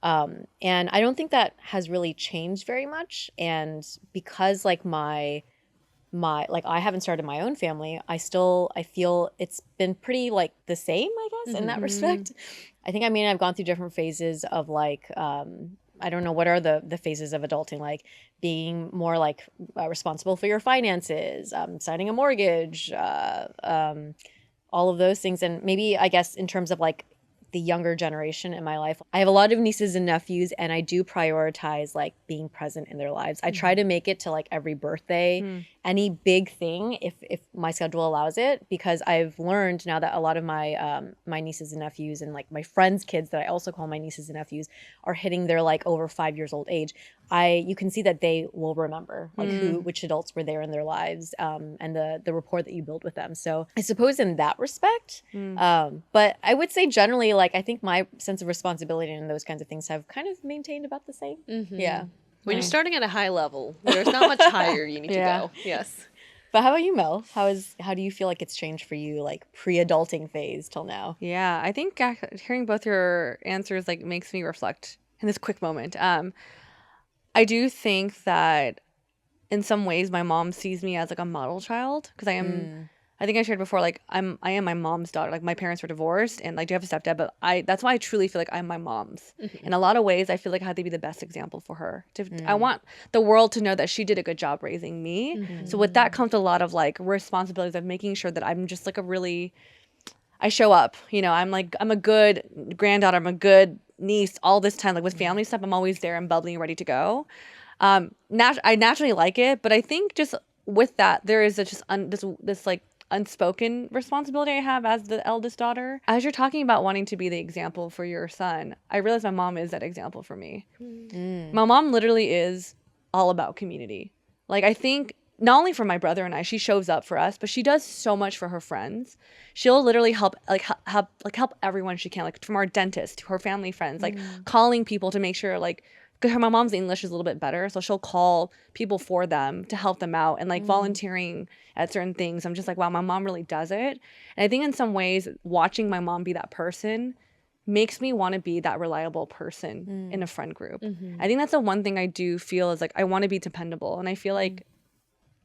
And I don't think that has really changed very much. And because like like I haven't started my own family, I feel it's been pretty like the same, I guess, in that respect. I think I've gone through different phases of like I don't know what are the phases of adulting, like being more like responsible for your finances, signing a mortgage, all of those things. And maybe I guess in terms of like the younger generation in my life, I have a lot of nieces and nephews, and I do prioritize like being present in their lives. I try to make it to like every birthday, any big thing if my schedule allows it, because I've learned now that a lot of my my nieces and nephews and like my friends' kids that I also call my nieces and nephews are hitting their like over 5 years old age. You can see that they will remember like which adults were there in their lives, and the rapport that you build with them. So I suppose in that respect, but I would say generally, like I think my sense of responsibility and those kinds of things have kind of maintained about the same. Yeah. When you're starting at a high level, there's not much higher you need to go. Yes. But how about you, Mel? How do you feel like it's changed for you, like pre-adulting phase till now? Yeah, I think hearing both your answers like makes me reflect in this quick moment. I do think that in some ways my mom sees me as like a model child, because I think I shared before, like I am my mom's daughter. Like my parents were divorced, and like do have a stepdad, but that's why I truly feel like I'm my mom's. In a lot of ways, I feel like I had to be the best example for her. I want the world to know that she did a good job raising me. So with that comes a lot of like responsibilities of making sure that I'm just like I show up. I'm a good granddaughter. I'm a good niece. All this time, like with family stuff, I'm always there and bubbly and ready to go. I naturally like it, but I think just with that, there is this like unspoken responsibility I have as the eldest daughter. As you're talking about wanting to be the example for your son, I realize my mom is that example for me. My mom literally is all about community. Like I think not only for my brother and I, she shows up for us, but she does so much for her friends. She'll literally help everyone she can, like from our dentist to her family friends, like calling people to make sure like, because my mom's English is a little bit better, so she'll call people for them to help them out, and like volunteering at certain things. I'm just like, wow, my mom really does it. And I think in some ways, watching my mom be that person makes me want to be that reliable person in a friend group. I think that's the one thing I do feel is like I want to be dependable, and I feel like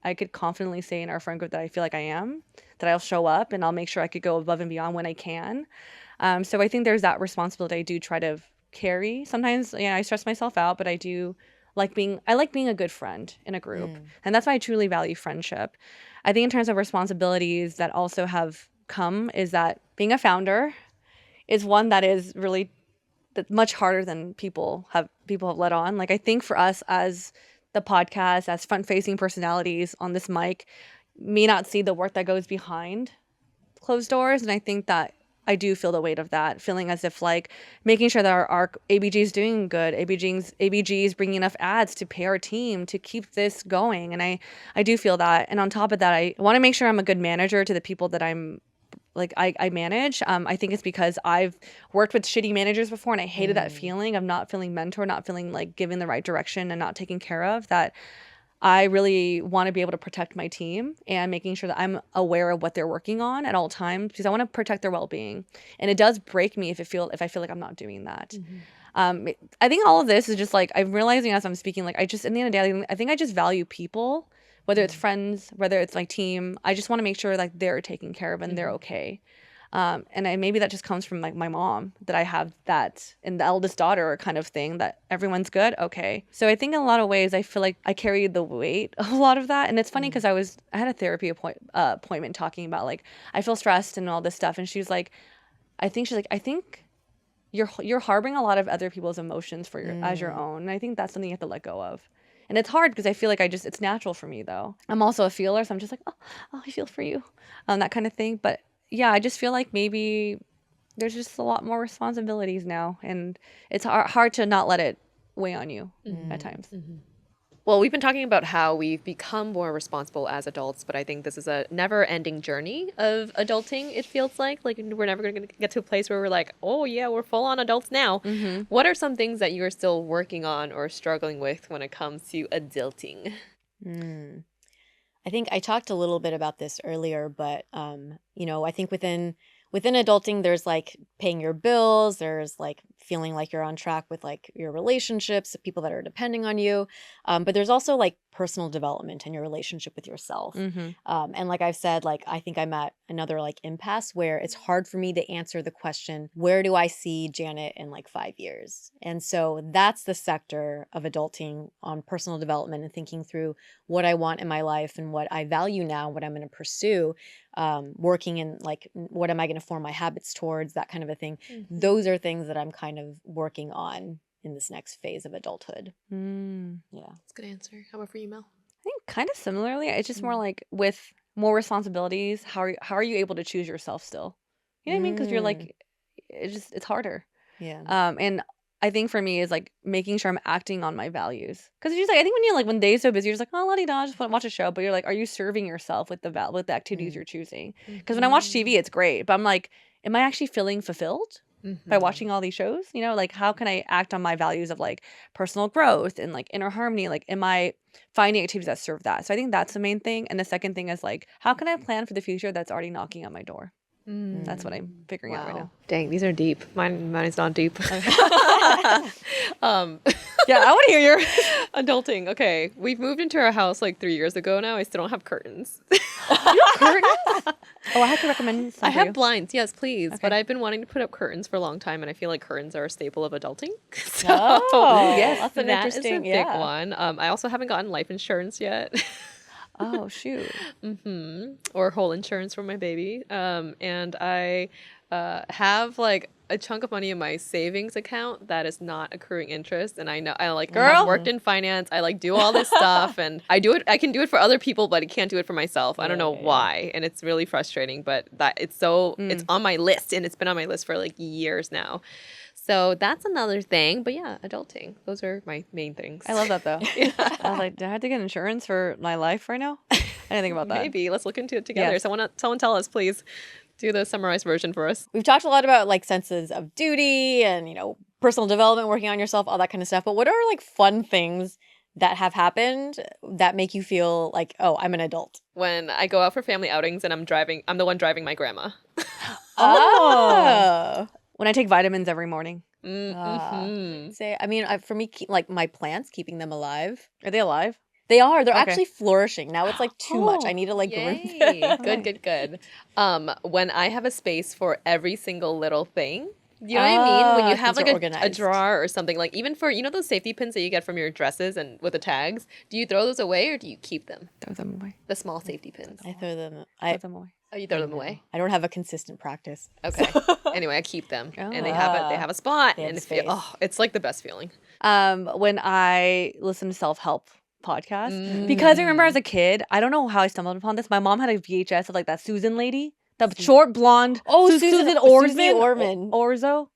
I could confidently say in our friend group that I feel like I am, that I'll show up and I'll make sure I could go above and beyond when I can. So I think there's that responsibility I do try to carry. Sometimes, I stress myself out, but I like being a good friend in a group. And that's why I truly value friendship. I think in terms of responsibilities that also have come is that being a founder is one that is really much harder than people have let on. Like I think for us as the podcast, as front-facing personalities on this mic, may not see the work that goes behind closed doors. And I think that I do feel the weight of that, feeling as if like making sure that our ABG is doing good, ABG is bringing enough ads to pay our team to keep this going. And I do feel that. And on top of that, I want to make sure I'm a good manager to the people that I manage. I think it's because I've worked with shitty managers before, and I hated that feeling of not feeling mentored, not feeling like given the right direction and not taken care of. That I really want to be able to protect my team and making sure that I'm aware of what they're working on at all times, because I want to protect their well-being. And it does break me if I feel like I'm not doing that. I think all of this is just like I'm realizing as I'm speaking, like in the end of the day, I think I just value people, whether it's friends, whether it's my team. I just want to make sure like they're taken care of and they're okay. And maybe that just comes from like my mom, that I have that in the eldest daughter kind of thing, that everyone's good. Okay. So I think in a lot of ways, I feel like I carry the weight of a lot of that. And it's funny because I had a therapy appointment talking about like, I feel stressed and all this stuff. And she's like, I think you're harboring a lot of other people's emotions as your own. And I think that's something you have to let go of. And it's hard because I feel like it's natural for me though. I'm also a feeler. So I'm just like, oh, I feel for you. That kind of thing. But yeah, I just feel like maybe there's just a lot more responsibilities now, and it's hard to not let it weigh on you at times. Well, we've been talking about how we've become more responsible as adults, but I think this is a never-ending journey of adulting, it feels like. Like, we're never going to get to a place where we're like, oh, yeah, we're full-on adults now. What are some things that you're still working on or struggling with when it comes to adulting? I think I talked a little bit about this earlier, but I think within within adulting, there's like paying your bills, there's like feeling like you're on track with like your relationships, the people that are depending on you. But there's also like personal development and your relationship with yourself. And like I've said, like I think I'm at another like impasse where it's hard for me to answer the question, where do I see Janet in like 5 years? And so that's the sector of adulting on personal development and thinking through what I want in my life and what I value now, what I'm going to pursue, working in like what am I going to form my habits towards, that kind of a thing. Those are things that I'm kind of working on in this next phase of adulthood. Yeah. That's a good answer. How about for you, Mel? I think kind of similarly. It's just more like with more responsibilities, how are you able to choose yourself still? You know what I mean? Because you're like, it's harder. Yeah. And I think for me is like making sure I'm acting on my values. Because you're just like, I think when you're like, when day's so busy, you're just like, oh, la-di-da, just watch a show. But you're like, are you serving yourself with with the activities you're choosing? Because when I watch TV, it's great. But I'm like, am I actually feeling fulfilled by watching all these shows? You know, like how can I act on my values of like personal growth and like inner harmony? Like, am I finding activities that serve that? So I think that's the main thing. And the second thing is like, how can I plan for the future that's already knocking on my door? That's what I'm figuring out right now. Dang, these are deep. Mine is not deep. Yeah, I want to hear your adulting. Okay, we've moved into our house like 3 years ago now. I still don't have curtains. You have curtains? Oh, I have to recommend some I for have you. blinds, yes, please. Okay. But I've been wanting to put up curtains for a long time, and I feel like curtains are a staple of adulting. So Oh, yes, that's an that is interesting, a big one. I also haven't gotten life insurance yet. Oh, shoot. Or whole insurance for my baby. And I have like a chunk of money in my savings account that is not accruing interest. And I know I like have worked in finance. I like do all this stuff and I can do it for other people, but I can't do it for myself. I don't know why. And it's really frustrating, but it's on my list and it's been on my list for like years now. So that's another thing. But yeah, adulting. Those are my main things. I love that though. I was like, do I have to get insurance for my life right now? I didn't think about that. Maybe. Let's look into it together. Yes. Someone tell us, please. Do the summarized version for us. We've talked a lot about like senses of duty and, you know, personal development, working on yourself, all that kind of stuff. But what are like fun things that have happened that make you feel like, oh, I'm an adult? When I go out for family outings and I'm the one driving my grandma. Oh. When I take vitamins every morning. Say, I mean, for me, like my plants, keeping them alive. Are they alive? They are. They're Okay. actually flourishing. Now it's like too much. I need to like Yay. groom them. Good. When I have a space for every single little thing. You know what I mean? When you have things like are a organized. drawer or something, like even for, you know, those safety pins that you get from your dresses and with the tags, do you throw those away or do you keep them? Throw them away. The small safety pins. I throw them. Throw them away. Oh, you throw them away? I don't have a consistent practice. Okay. Anyway, I keep them. And they have a spot. They have And space. it's like the best feeling. When I listen to self-help podcasts, because I remember as a kid, I don't know how I stumbled upon this. My mom had a VHS of like that Susan lady, the short blonde. Oh, Susan Orman. Orzo.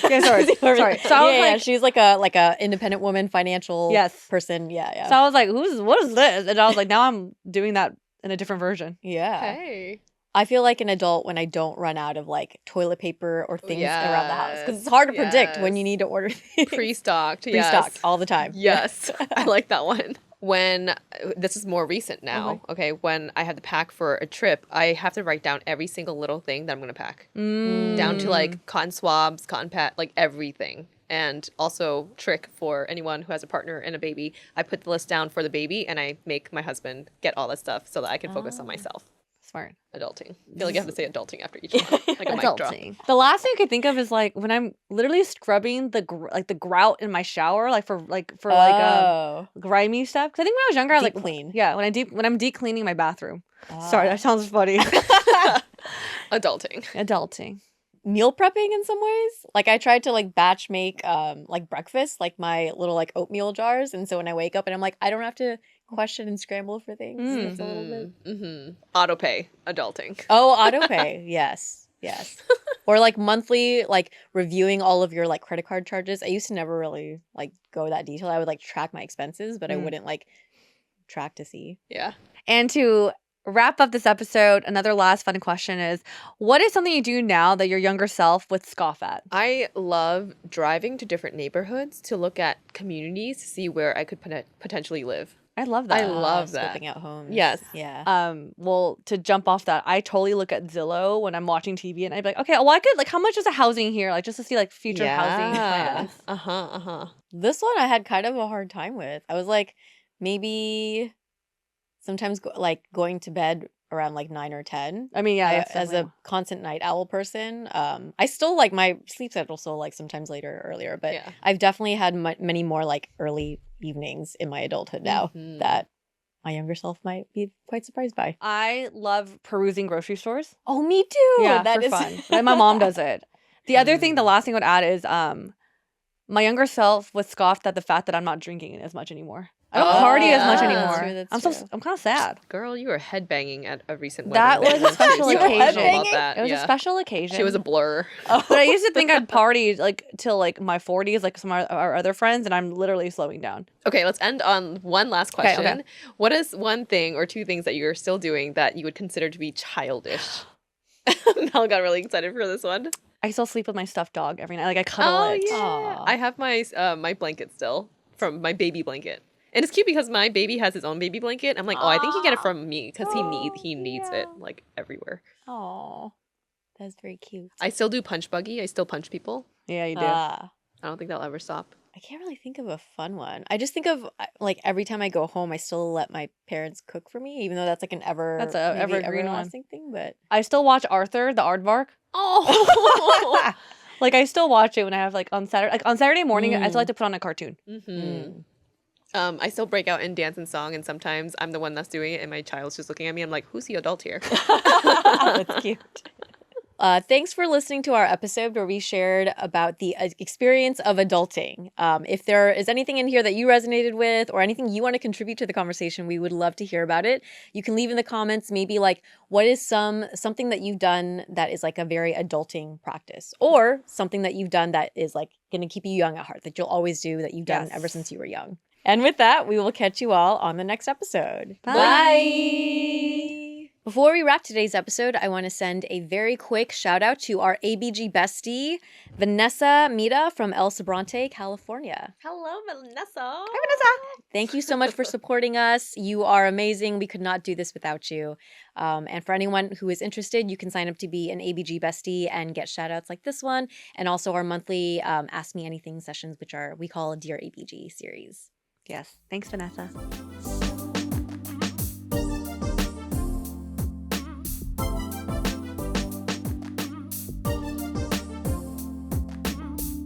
Yeah, sorry. Sorry. So I was like, she's like a independent woman, financial person. Yeah. so I was like, what is this? And I was like, now I'm doing that in a different version. Yeah. Hey. I feel like an adult when I don't run out of like toilet paper or things around the house because it's hard to predict when you need to order things. Pre-stocked. Pre-stocked all the time. Yes. I like that one. When this is more recent now, okay, when I have to pack for a trip, I have to write down every single little thing that I'm going to pack. Down to like cotton swabs, cotton pad, like everything. And also trick for anyone who has a partner and a baby. I put the list down for the baby and I make my husband get all that stuff so that I can focus on myself. Smart. Adulting. I feel like you have to say adulting after each one. Like a mic drop. The last thing I could think of is like when I'm literally scrubbing the grout in my shower, like for grimy stuff. Because I think when I was younger, I was Deep like clean. Yeah, when I'm deep cleaning my bathroom. Sorry, that sounds funny. Adulting. Meal prepping in some ways. Like I tried to like batch make like breakfast, like my little like oatmeal jars. And so when I wake up and I'm like, I don't have to question and scramble for things. It's a little bit. Autopay. Adulting. Oh, autopay. Yes. Or like monthly, like reviewing all of your like credit card charges. I used to never really like go that detail. I would like track my expenses, but I wouldn't like track to see. Yeah. And to wrap up this episode, another last fun question is, what is something you do now that your younger self would scoff at? I love driving to different neighborhoods to look at communities to see where I could potentially live. I love that. I love that. Scoping out homes. Yes. Yeah. Well, to jump off that, I totally look at Zillow when I'm watching TV, and I'd be like, okay, well, I could like, how much is a housing here, like just to see like future housing plans. This one I had kind of a hard time with. I was like, maybe sometimes going to bed around like 9 or 10. I mean, yeah, it's as a constant night owl person, I still like my sleep schedule still like sometimes later or earlier, but I've definitely had many more like early evenings in my adulthood now that my younger self might be quite surprised by. I love perusing grocery stores. Oh, me too. Yeah, that for is fun. Like, my mom does it. The other thing, the last thing I would add is my younger self was scoffed at the fact that I'm not drinking as much anymore. I don't party as much anymore. That's true. I'm kind of sad. Girl, you were headbanging at a recent That wedding. was a special occasion. It was a special occasion. She was a blur. But I used to think I'd party like till like my 40s, like some of our other friends, and I'm literally slowing down. Okay, let's end on one last question. Okay. What is one thing or two things that you're still doing that you would consider to be childish? Mel got really excited for this one. I still sleep with my stuffed dog every night. Like I cuddle it. Yeah. Aw. I have my my blanket still from my baby blanket. And it's cute because my baby has his own baby blanket. I'm like, oh, I think he got it from me because he needs it like everywhere. Oh, that's very cute. I still do punch buggy. I still punch people. Yeah, you do. I don't think that'll ever stop. I can't really think of a fun one. I just think of like every time I go home, I still let my parents cook for me, even though that's like an everlasting thing. But I still watch Arthur, the Aardvark. Oh, Like I still watch it when I have like on Saturday morning. I still like to put on a cartoon. I still break out in dance and song, and sometimes I'm the one that's doing it, and my child's just looking at me. I'm like, who's the adult here? That's cute. Thanks for listening to our episode where we shared about the experience of adulting. If there is anything in here that you resonated with or anything you want to contribute to the conversation, we would love to hear about it. You can leave in the comments maybe like what is something that you've done that is like a very adulting practice, or something that you've done that is like going to keep you young at heart, that you'll always do, that you've done ever since you were young. And with that, we will catch you all on the next episode. Bye. Before we wrap today's episode, I want to send a very quick shout out to our ABG bestie, Vanessa Mita from El Sobrante, California. Hello, Vanessa. Hi, Vanessa. Thank you so much for supporting us. You are amazing. We could not do this without you. And for anyone who is interested, you can sign up to be an ABG bestie and get shout outs like this one, and also our monthly Ask Me Anything sessions, which we call a Dear ABG series. Yes. Thanks, Vanessa.